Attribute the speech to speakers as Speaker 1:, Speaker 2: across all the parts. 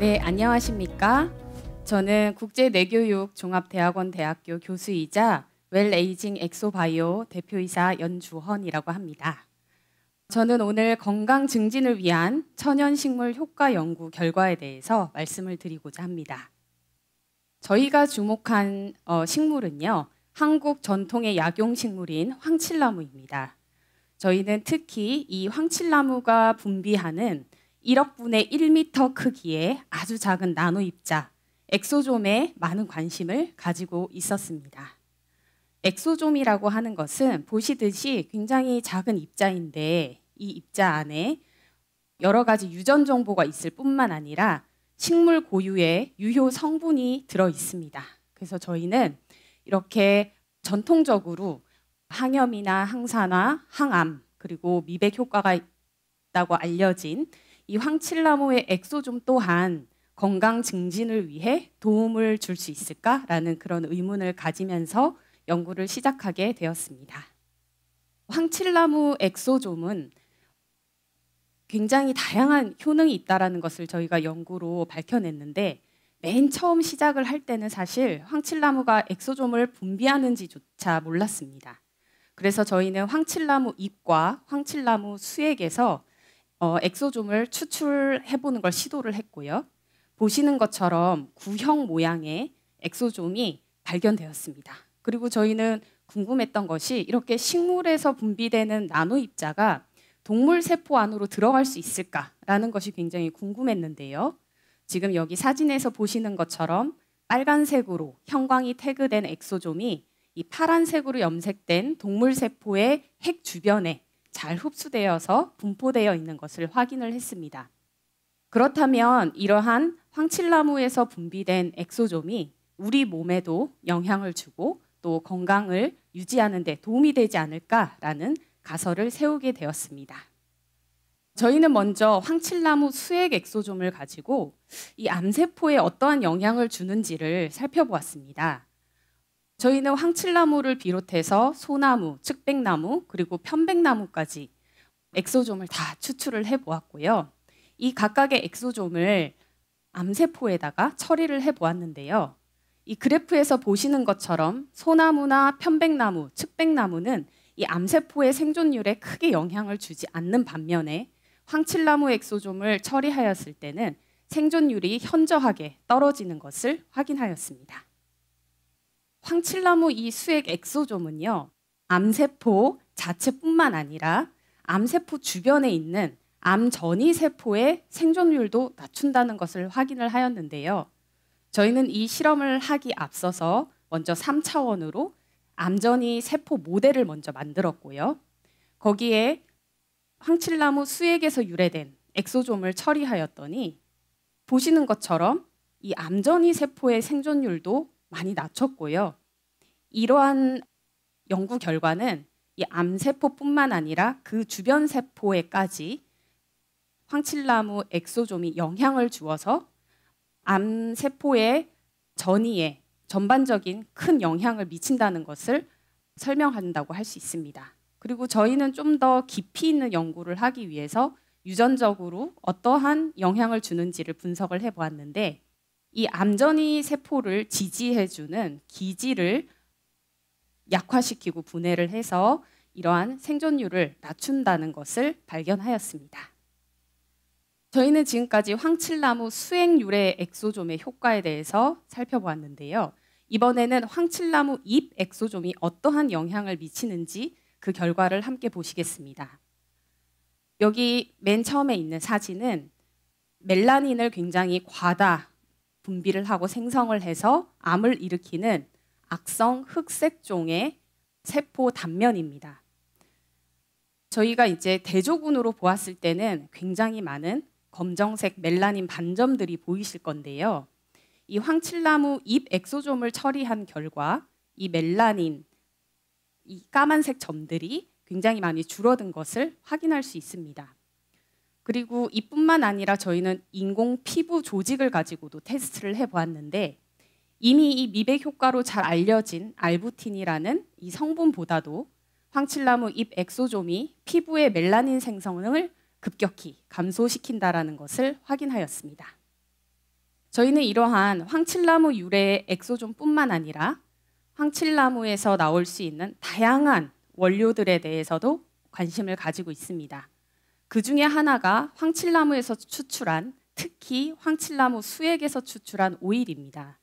Speaker 1: 네, 안녕하십니까? 저는 국제내교육 종합대학원 교수이자 웰에이징 엑소바이오 대표이사 연주헌이라고 합니다. 저는 오늘 건강 증진을 위한 천연식물 효과 연구 결과에 대해서 말씀을 드리고자 합니다. 저희가 주목한 식물은요, 한국 전통의 약용식물인 황칠나무입니다. 저희는 특히 이 황칠나무가 분비하는 1억 분의 1m 크기의 아주 작은 나노 입자, 엑소좀에 많은 관심을 가지고 있었습니다. 엑소좀이라고 하는 것은 보시듯이 굉장히 작은 입자인데 이 입자 안에 여러 가지 유전 정보가 있을 뿐만 아니라 식물 고유의 유효 성분이 들어 있습니다. 그래서 저희는 이렇게 전통적으로 항염이나 항산화, 항암, 그리고 미백 효과가 있다고 알려진 이 황칠나무의 엑소좀 또한 건강 증진을 위해 도움을 줄 수 있을까라는 그런 의문을 가지면서 연구를 시작하게 되었습니다. 황칠나무 엑소좀은 굉장히 다양한 효능이 있다는 것을 저희가 연구로 밝혀냈는데 맨 처음 시작을 할 때는 사실 황칠나무가 엑소좀을 분비하는지조차 몰랐습니다. 그래서 저희는 황칠나무 잎과 황칠나무 수액에서 엑소좀을 추출해보는 걸 시도를 했고요. 보시는 것처럼 구형 모양의 엑소좀이 발견되었습니다. 그리고 저희는 궁금했던 것이 이렇게 식물에서 분비되는 나노 입자가 동물 세포 안으로 들어갈 수 있을까라는 것이 굉장히 궁금했는데요. 지금 여기 사진에서 보시는 것처럼 빨간색으로 형광이 태그된 엑소좀이 이 파란색으로 염색된 동물 세포의 핵 주변에 잘 흡수되어서 분포되어 있는 것을 확인을 했습니다. 그렇다면 이러한 황칠나무에서 분비된 엑소좀이 우리 몸에도 영향을 주고 또 건강을 유지하는 데 도움이 되지 않을까라는 가설을 세우게 되었습니다. 저희는 먼저 황칠나무 수액 엑소좀을 가지고 이 암세포에 어떠한 영향을 주는지를 살펴보았습니다. 저희는 황칠나무를 비롯해서 소나무, 측백나무, 그리고 편백나무까지 엑소좀을 다 추출을 해보았고요. 이 각각의 엑소좀을 암세포에다가 처리를 해보았는데요. 이 그래프에서 보시는 것처럼 소나무나 편백나무, 측백나무는 이 암세포의 생존율에 크게 영향을 주지 않는 반면에 황칠나무 엑소좀을 처리하였을 때는 생존율이 현저하게 떨어지는 것을 확인하였습니다. 황칠나무 이 수액 엑소좀은요, 암세포 자체뿐만 아니라 암세포 주변에 있는 암 전이 세포의 생존율도 낮춘다는 것을 확인을 하였는데요. 저희는 이 실험을 하기 앞서서 먼저 3차원으로 암전이 세포 모델을 먼저 만들었고요. 거기에 황칠나무 수액에서 유래된 엑소좀을 처리하였더니 보시는 것처럼 이 암전이 세포의 생존율도 많이 낮췄고요. 이러한 연구 결과는 이 암세포뿐만 아니라 그 주변 세포에까지 황칠나무 엑소좀이 영향을 주어서 암세포의 전이에 전반적인 큰 영향을 미친다는 것을 설명한다고 할 수 있습니다. 그리고 저희는 좀 더 깊이 있는 연구를 하기 위해서 유전적으로 어떠한 영향을 주는지를 분석을 해보았는데 이 암전이 세포를 지지해주는 기지를 약화시키고 분해를 해서 이러한 생존율을 낮춘다는 것을 발견하였습니다. 저희는 지금까지 황칠나무 수액 엑소좀의 효과에 대해서 살펴보았는데요. 이번에는 황칠나무 잎 엑소좀이 어떠한 영향을 미치는지 그 결과를 함께 보시겠습니다. 여기 맨 처음에 있는 사진은 멜라닌을 굉장히 과다 분비를 하고 생성을 해서 암을 일으키는 악성 흑색종의 세포 단면입니다. 저희가 이제 대조군으로 보았을 때는 굉장히 많은 검정색 멜라닌 반점들이 보이실 건데요. 이 황칠나무 잎 엑소좀을 처리한 결과 이 멜라닌, 이 까만색 점들이 굉장히 많이 줄어든 것을 확인할 수 있습니다. 그리고 이뿐만 아니라 저희는 인공 피부 조직을 가지고도 테스트를 해보았는데 이미 이 미백 효과로 잘 알려진 알부틴이라는 이 성분보다도 황칠나무 잎 엑소좀이 피부의 멜라닌 생성을 급격히 감소시킨다는 것을 확인하였습니다. 저희는 이러한 황칠나무 유래의 엑소존뿐만 아니라 황칠나무에서 나올 수 있는 다양한 원료들에 대해서도 관심을 가지고 있습니다. 그 중에 하나가 황칠나무에서 추출한, 특히 황칠나무 수액에서 추출한 오일입니다.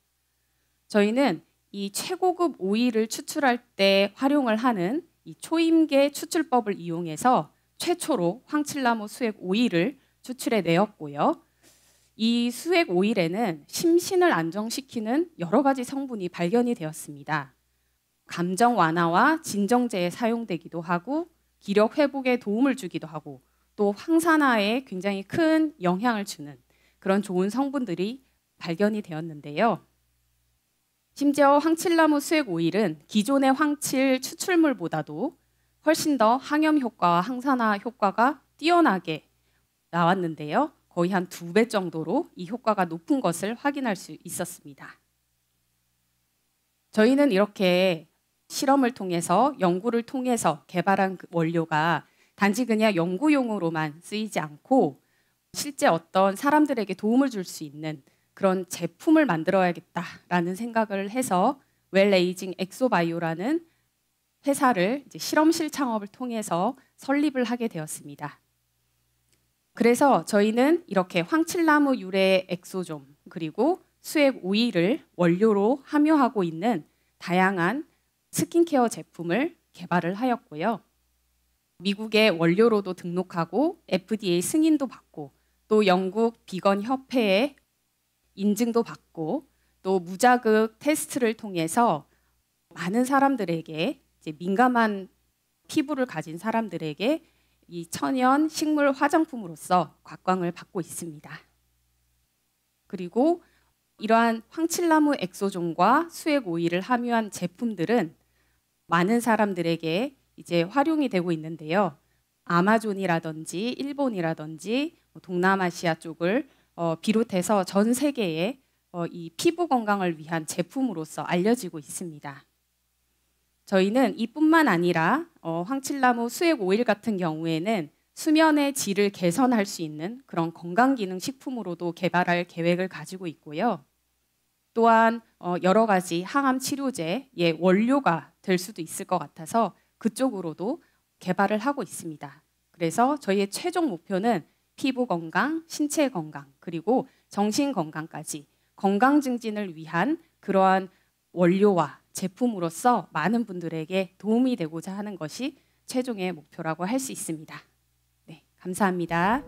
Speaker 1: 저희는 이 최고급 오일을 추출할 때 활용을 하는 이 초임계 추출법을 이용해서 최초로 황칠나무 수액 오일을 추출해 내었고요. 이 수액 오일에는 심신을 안정시키는 여러 가지 성분이 발견이 되었습니다. 감정 완화와 진정제에 사용되기도 하고 기력 회복에 도움을 주기도 하고 또 항산화에 굉장히 큰 영향을 주는 그런 좋은 성분들이 발견이 되었는데요. 심지어 황칠나무 수액 오일은 기존의 황칠 추출물보다도 훨씬 더 항염 효과와 항산화 효과가 뛰어나게 나왔는데요. 거의 한 2배 정도로 이 효과가 높은 것을 확인할 수 있었습니다. 저희는 이렇게 실험을 통해서 연구를 통해서 개발한 원료가 단지 그냥 연구용으로만 쓰이지 않고 실제 어떤 사람들에게 도움을 줄 수 있는 그런 제품을 만들어야겠다라는 생각을 해서 웰에이징 엑소바이오라는 회사를 이제 실험실 창업을 통해서 설립을 하게 되었습니다. 그래서 저희는 이렇게 황칠나무 유래의 엑소존 그리고 수액 오일을 원료로 함유하고 있는 다양한 스킨케어 제품을 개발을 하였고요. 미국의 원료로도 등록하고 FDA 승인도 받고 또 영국 비건 협회의 인증도 받고 또 무자극 테스트를 통해서 많은 사람들에게 이제 민감한 피부를 가진 사람들에게 이 천연 식물 화장품으로서 곽광을 받고 있습니다. 그리고 이러한 황칠나무 엑소존과 수액 오일을 함유한 제품들은 많은 사람들에게 이제 활용이 되고 있는데요. 아마존이라든지 일본이라든지 동남아시아 쪽을 비롯해서 전 세계에 이 피부 건강을 위한 제품으로서 알려지고 있습니다. 저희는 이뿐만 아니라 황칠나무 수액 오일 같은 경우에는 수면의 질을 개선할 수 있는 그런 건강기능 식품으로도 개발할 계획을 가지고 있고요. 또한 여러 가지 항암 치료제의 원료가 될 수도 있을 것 같아서 그쪽으로도 개발을 하고 있습니다. 그래서 저희의 최종 목표는 피부 건강, 신체 건강, 그리고 정신 건강까지 건강 증진을 위한 그러한 원료와 제품으로서 많은 분들에게 도움이 되고자 하는 것이 최종의 목표라고 할 수 있습니다. 네, 감사합니다.